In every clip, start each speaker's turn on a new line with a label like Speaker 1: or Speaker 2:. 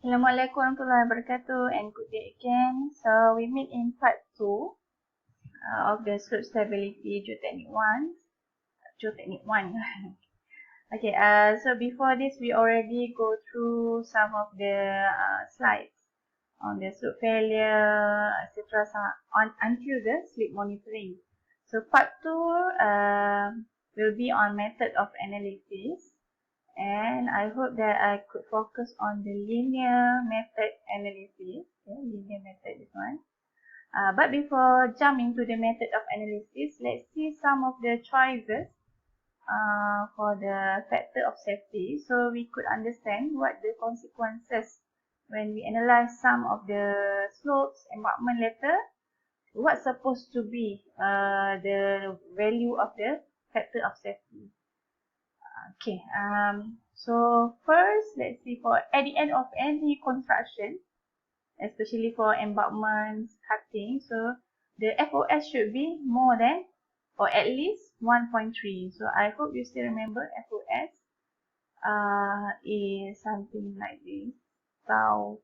Speaker 1: Assalamualaikum warahmatullahi wabarakatuh and good day again. So we meet in part 2 of the slope stability geotechnic 1. Geotechnic 1. Okay, so before this we already go through some of the slides on the slope failure, etc. Until the slip monitoring. So part 2 will be on method of analysis. And I hope that I could focus on the linear method analysis. Okay, linear method this one. But before jumping to the method of analysis, let's see some of the choices for the factor of safety. So we could understand what the consequences when we analyze some of the slopes, embankment later. What's supposed to be the value of the factor of safety? Okay, so first, let's see for at the end of any construction, especially for embankments, cutting, so the FOS should be more than or at least 1.3. So I hope you still remember FOS is something like this. Tau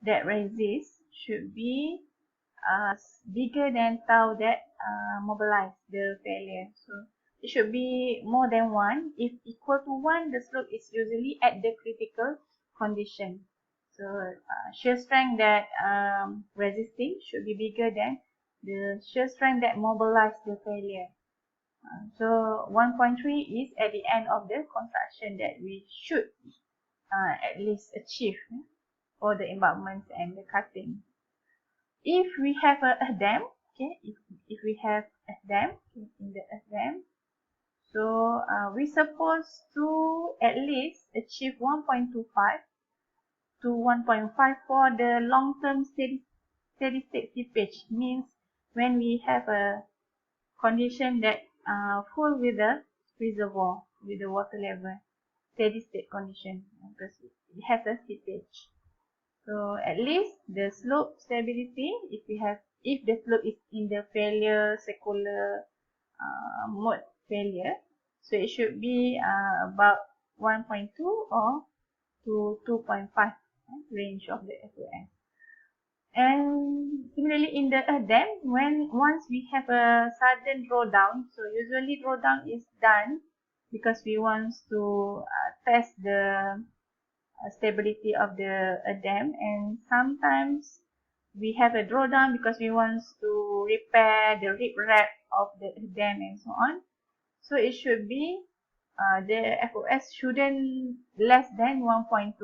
Speaker 1: that resists should be bigger than tau that mobilize the failure. So it should be more than 1. If equal to 1, the slope is usually at the critical condition. So shear strength that resisting should be bigger than the shear strength that mobilize the failure. So 1.3 is at the end of the construction that we should at least achieve for the embankments and the cutting. If we have a dam, okay, if we have a dam, okay, in the dam, so we supposed to at least achieve 1.25 to 1.5 for the long-term steady state seepage. Means when we have a condition that full with the reservoir, with the water level, steady state condition, because it has a seepage. So at least the slope stability, if the slope is in the failure secular mode failure, so it should be about 1.2 or to 2.5 range of the FOS. And similarly in the dam, once we have a sudden drawdown, so usually drawdown is done because we want to test the stability of the dam, and sometimes we have a drawdown because we want to repair the rip wrap of the dam and so on. So it should be the FOS shouldn't less than 1.2.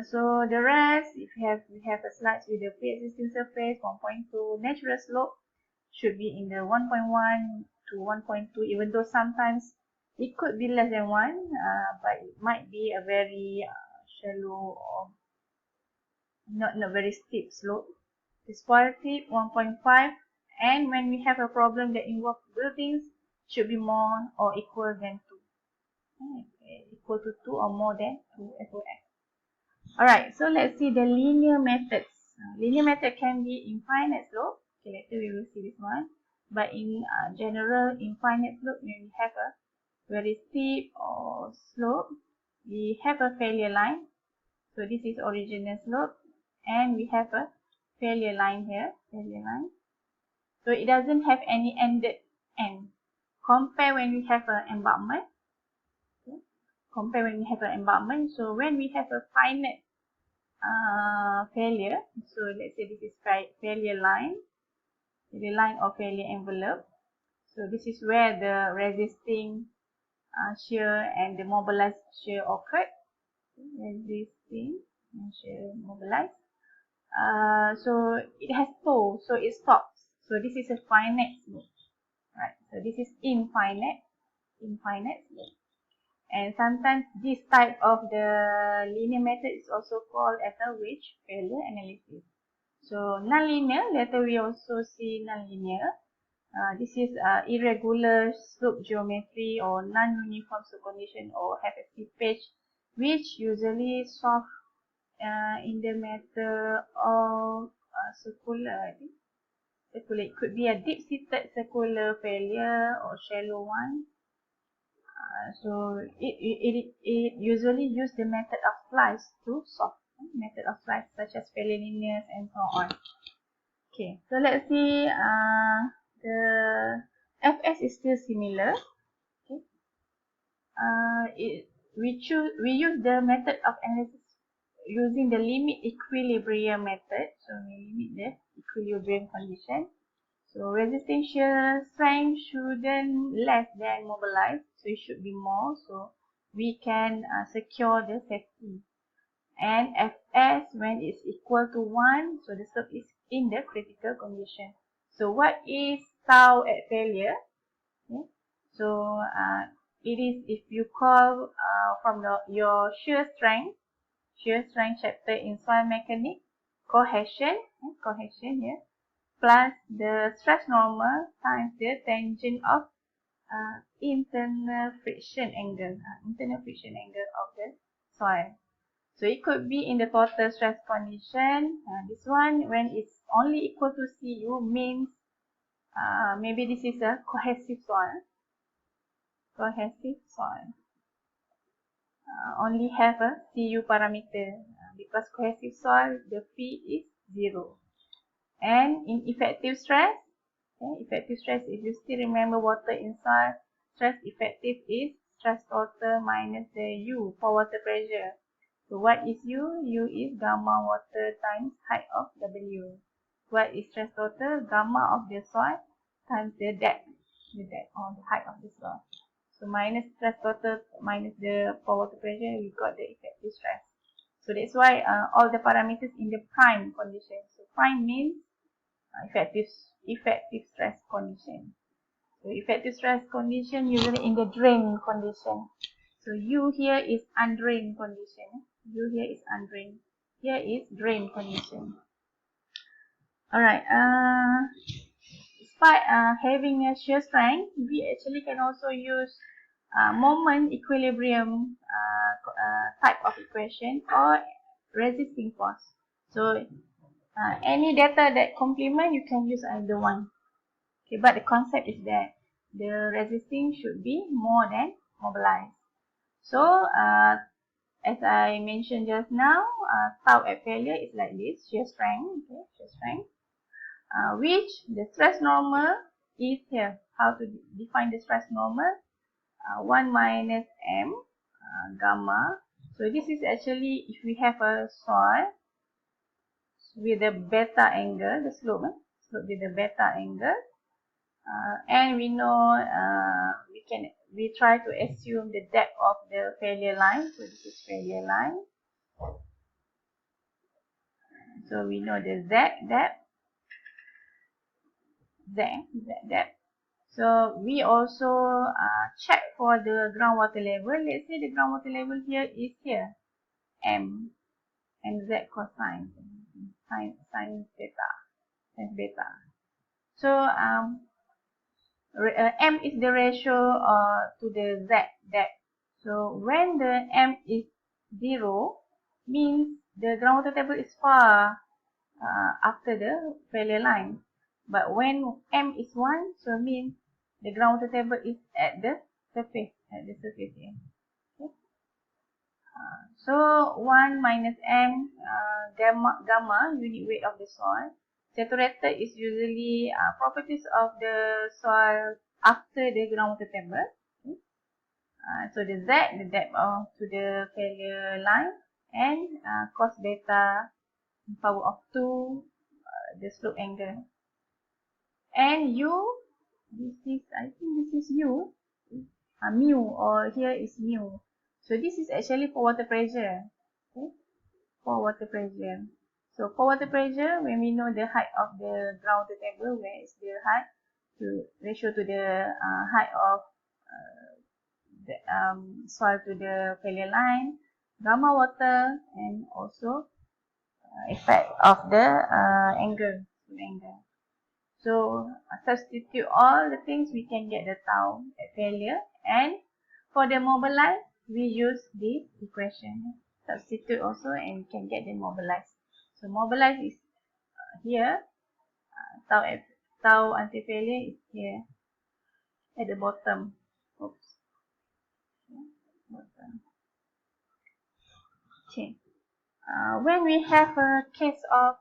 Speaker 1: So the rest, if we have a slides with the pre-existing surface 1.2, natural slope should be in the 1.1 to 1.2, even though sometimes it could be less than 1, but it might be a very shallow or not very steep slope. The spoil tip 1.5, and when we have a problem that involves buildings, should be more or equal than 2. Okay, equal to 2 or more than 2 FOS. Alright, so let's see the linear methods. Linear method can be infinite slope. Okay, later we will see this one. But in general, infinite slope, when we have a very steep or slope, we have a failure line. So this is original slope, and we have a failure line here, failure line. So it doesn't have any ended end. Compare when we have an embankment. Okay. Compare when we have an embankment. So when we have a finite failure, so let's say this is failure line or failure envelope. So this is where the resisting shear and the mobilized shear occurred. Resisting and shear mobilized. So it has toe, so it stops. So this is a finite slope, right? So this is infinite slope. And sometimes this type of the linear method is also called as a wedge failure analysis. So nonlinear, later we also see nonlinear. This is irregular slope geometry or non-uniform slope condition or have a seepage, which usually solve in the matter of circular, I think. Circular. It could be a deep-seated circular failure or shallow one. So it usually use the method of slice to solve. Method of slice such as failure linears and so on. Okay, so let's see the fs is still similar. Okay, we use the method of analysis using the limit equilibrium method. So we limit the equilibrium condition. So resisting shear strength shouldn't less than mobilized, so it should be more. So we can secure the safety. And Fs when it's equal to 1, so the slope is in the critical condition. So what is tau at failure? Okay. So it is if you call from your shear strength chapter in soil mechanics, cohesion here, plus the stress normal times the tangent of internal friction angle of the soil. So it could be in the total stress condition. This one, when it's only equal to Cu, means maybe this is a cohesive soil. Only have a Cu parameter because cohesive soil, the P is 0. And in effective stress, if you still remember water in soil, stress effective is stress total minus the U for water pressure. So what is U? U is gamma water times height of W. What is stress total? Gamma of the soil times the depth or the height of the soil. So minus stress total minus the for water pressure, we got the effective stress. So that's why all the parameters in the prime condition. So prime means effective stress condition. So effective stress condition usually in the drain condition. So U here is undrained condition. U here is undrained. Here is drain condition. Alright. Despite having a shear strength, we actually can also use moment equilibrium type of equation or resisting force. So any data that complement, you can use either one. Okay, but the concept is that the resisting should be more than mobilized. So as I mentioned just now, tau at failure is like this, shear strength, which the stress normal is here. How to define the stress normal? 1 minus m gamma. So this is actually if we have a soil with a beta angle, the slope with a beta angle, and we know we try to assume the depth of the failure line. So this is failure line. So we know the Z depth. So we also check for the groundwater level. Let's say the groundwater level here is here, M, and Z cosine, sin beta. So M is the ratio to the Z depth. So when the M is 0, means the groundwater table is far after the failure line. But when M is 1, so means the groundwater table is at the surface, here. Okay. So 1 minus M gamma unit weight of the soil. Saturated is usually properties of the soil after the groundwater table. Okay. So the Z, the depth to the failure line, and cos beta power of 2, the slope angle. And U, I think this is U, mu, or here is mu. So this is actually for water pressure. Okay, for water pressure. So for water pressure, when we know the height of the groundwater table, where is the height to ratio to the height of the soil to the failure line, gamma water, and also effect of the angle. So substitute all the things, we can get the tau at failure. And for the mobilized, we use this equation. Substitute also, and we can get the mobilized. So mobilized is here. Tau anti-failure is here at the bottom. Oops. Okay. When we have a case of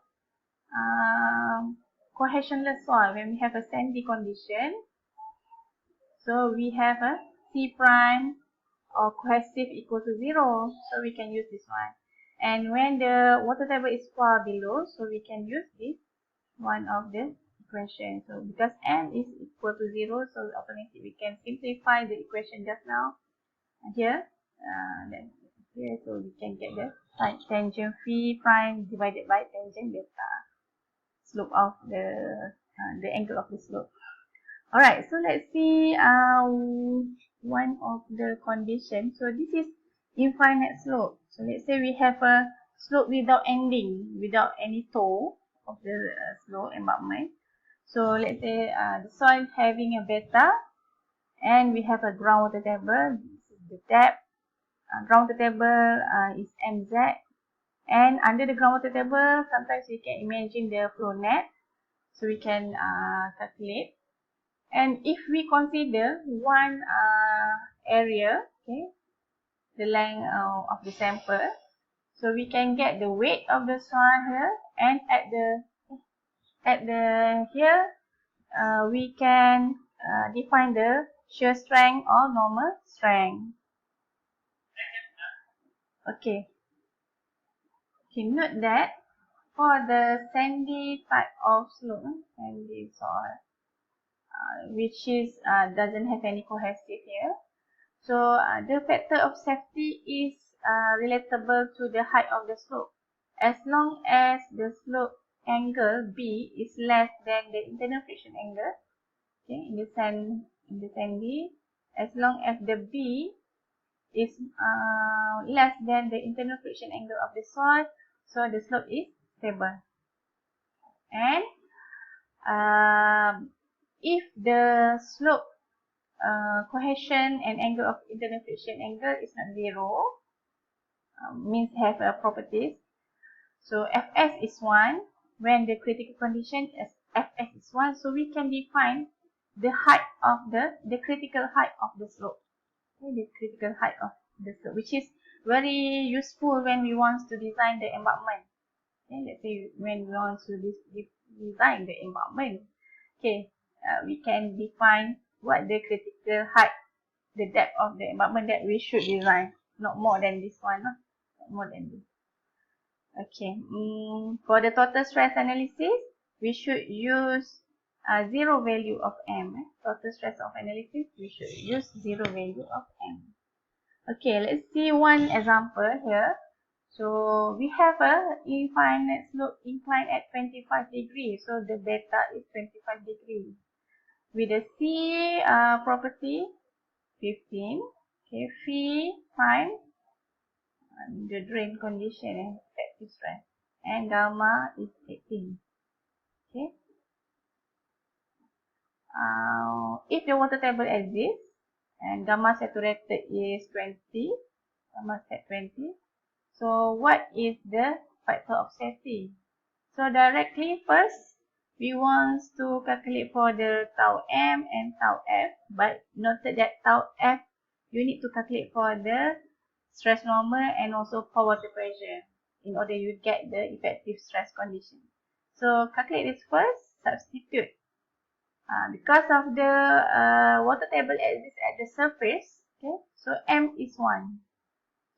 Speaker 1: cohesionless soil, when we have a sandy condition, so we have a C prime or cohesive equal to 0, so we can use this one. And when the water table is far below, so we can use this one of the equation. So because n is equal to 0, so automatically we can simplify the equation just now here. Then here, so we can get the tangent phi prime divided by tangent beta, slope of the angle of the slope. Alright, so let's see one of the conditions. So this is infinite slope. So let's say we have a slope without ending, without any toe of the slope embankment. So let's say the soil having a beta, and we have a groundwater table. This is the depth. Groundwater table is mz, and under the groundwater table, sometimes we can imagine the flow net, so we can calculate. And if we consider one area, okay, the length of the sample, so we can get the weight of the soil here, and at the here we can define the shear strength or normal strength. Okay. Okay, note that for the sandy type of slope, sandy soil, which is doesn't have any cohesive here. So the factor of safety is relatable to the height of the slope. As long as the slope angle B is less than the internal friction angle, okay, in the sandy, as long as the B is less than the internal friction angle of the soil, so the slope is stable. And if the slope cohesion and angle of internal friction angle is not 0, means have a properties. So Fs is 1 when the critical condition is Fs is 1, so we can define the height of the critical height of the slope. Okay, the critical height of the slope, which is very useful when we want to design the embankment. Okay, let's say when we want to design the embankment, okay, we can define what the critical height, the depth of the embankment that we should design, not more than this one, not more than this. Okay, for the total stress analysis, we should use 0 value of m. Total stress of analysis, we should use 0 value of m. Okay, let's see one example here. So we have a infinite slope incline at 25 degrees. So the beta is 25 degrees. With the C property 15. Okay, phi prime, the drain condition and effective stress. And gamma is 18. Okay. If the water table exists and gamma saturated is 20, gamma set 20. So what is the factor of safety? So directly first, we want to calculate for the tau m and tau f, but noted that tau f, you need to calculate for the stress normal and also for water pressure in order you get the effective stress condition. So calculate this first, substitute. Because of the water table exists at the surface, okay, so m is 1.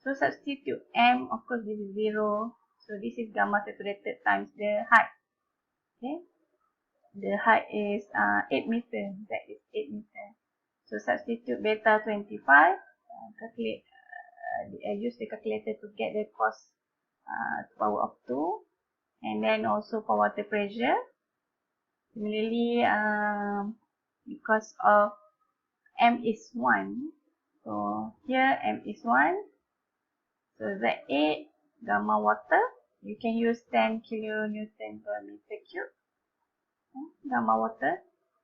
Speaker 1: So substitute m, of course this is 0. So this is gamma saturated times the height. Okay. The height is 8 meter. That is 8 meter. So substitute beta 25. Calculate. Use the calculator to get the cos to power of 2. And then also for water pressure. Similarly, because of m is 1. So here m is 1. So Z8, gamma water, you can use 10 kilonewton per meter cube, gamma water,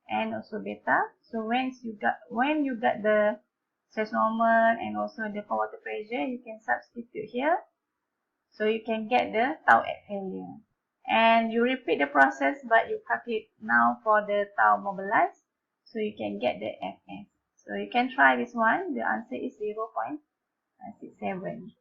Speaker 1: and also beta. So when you got the stress normal and also the water pressure, you can substitute here. So you can get the tau at value. And you repeat the process, but you calculate now for the tau mobilized. So you can get the Fs. So you can try this one. The answer is 0.0. 6, 7.